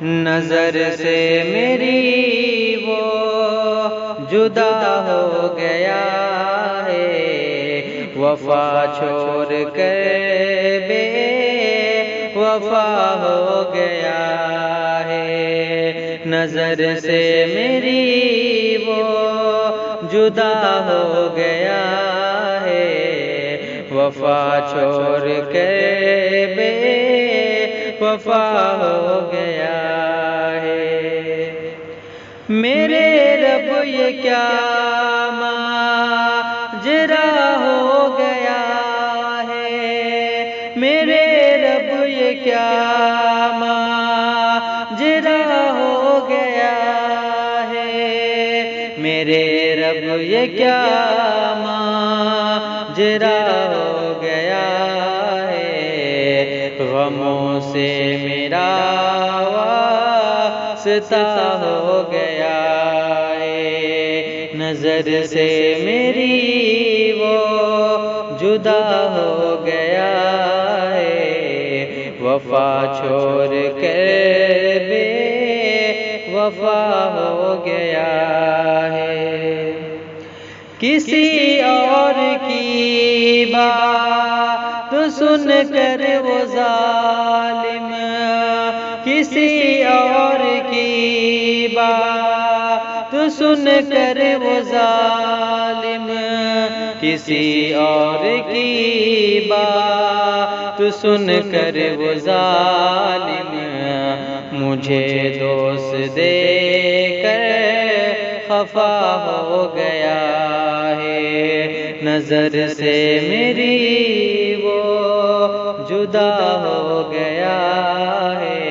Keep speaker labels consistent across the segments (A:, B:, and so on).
A: نظر سے میری وہ جدا ہو گیا ہے، وفا چھوڑ کر بے وفا ہو گیا ہے۔ نظر سے میری وہ جدا ہو گیا ہے، وفا چھوڑ کر بے وفا ہو گیا ہے۔ میرے رب یہ کیا ماجرا ہو گیا ہے، میرے رب یہ کیا ماجرا ہو گیا ہے، میرے رب یہ کیا ماجرا ہو گیا ہے۔ غموں سے میرا واسطہ ہو گیا ہے، نظر سے میری وہ جدا ہو گیا ہے، وفا چھوڑ کر بے وفا ہو گیا ہے۔ کسی اور کی بات سن کر وہ ظالم، کسی اور کی بات سن کر وہ ظالم، کسی اور کی بات سن کر وہ ظالم، مجھے دوست دے کر خفا ہو گیا ہے، نظر سے میری وہ جدا ہو گیا ہے،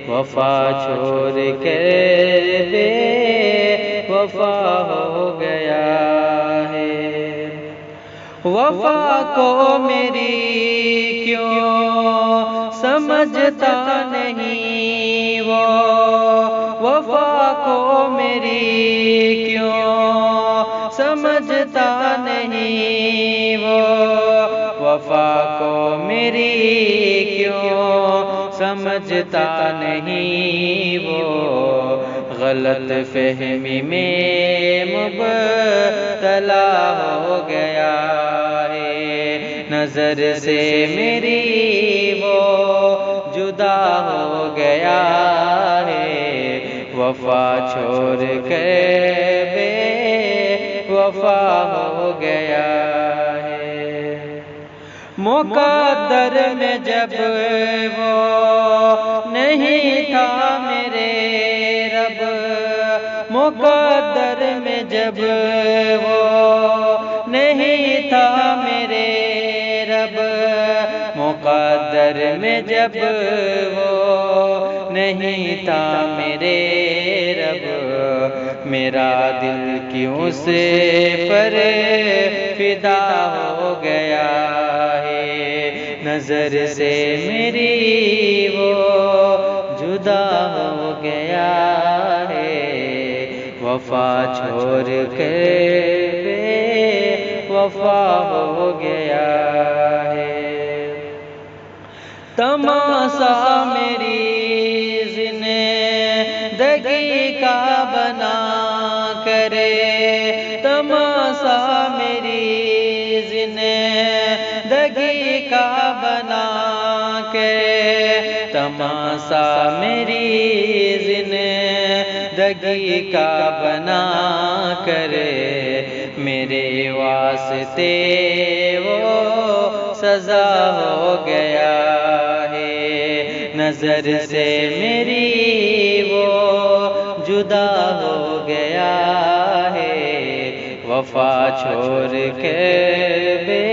A: وفا چھوڑ کر بے وفا ہو گیا ہے۔ وفا کو میری کیوں سمجھتا نہیں وہ، وفا کو میری کیوں سمجھتا نہیں وہ، وفا کو میری کیوں سمجھتا نہیں وہ، غلط فہمی میں مبتلا ہو گیا ہے، نظر سے میری وہ جدا ہو گیا ہے، وفا چھوڑ کر بے وفا ہو گیا ہے۔ مقدر میں جب وہ نہیں تھا میرے رب، مقدر میں جب وہ نہیں تھا میرے رب، مقدر میں جب وہ نہیں تھا میرے رب، میرا دل کیوں سے پر فدا ہو گیا ہے، نظر سے میری وہ جدا ہو گیا ہے، وفا چھوڑ کر بے وفا ہو گیا ہے۔ تماشا میری زندگی کا بنا کرے، تماشا میری زندگی کا بنا کرے، تماشا میری زندگی کا بنا کرے، میرے واسطے وہ سزا ہو گیا ہے، نظر سے میری وہ جدا ہو گیا ہے، وفا چھوڑ کے بے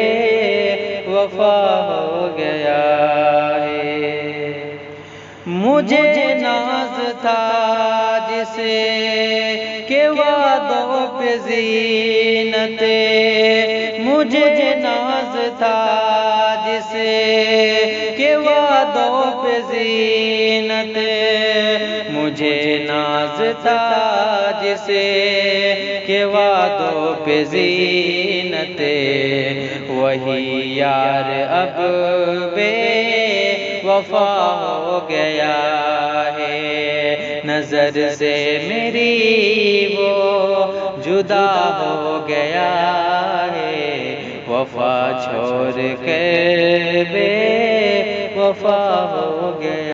A: وفا ہو گیا ہے۔ مجھے ناز تھا جسے کہ وعدوں پہ زینت، مجھے ناز تھا جسے کہ وعدوں پہ زینت، مجھے ناز تھا جسے کہ وعدوں پہ زینت، وہی یار اب بے وفا ہو گیا ہے، نظر سے میری وہ جدا ہو گیا ہے، وفا چھوڑ کے بے وفا ہو گیا۔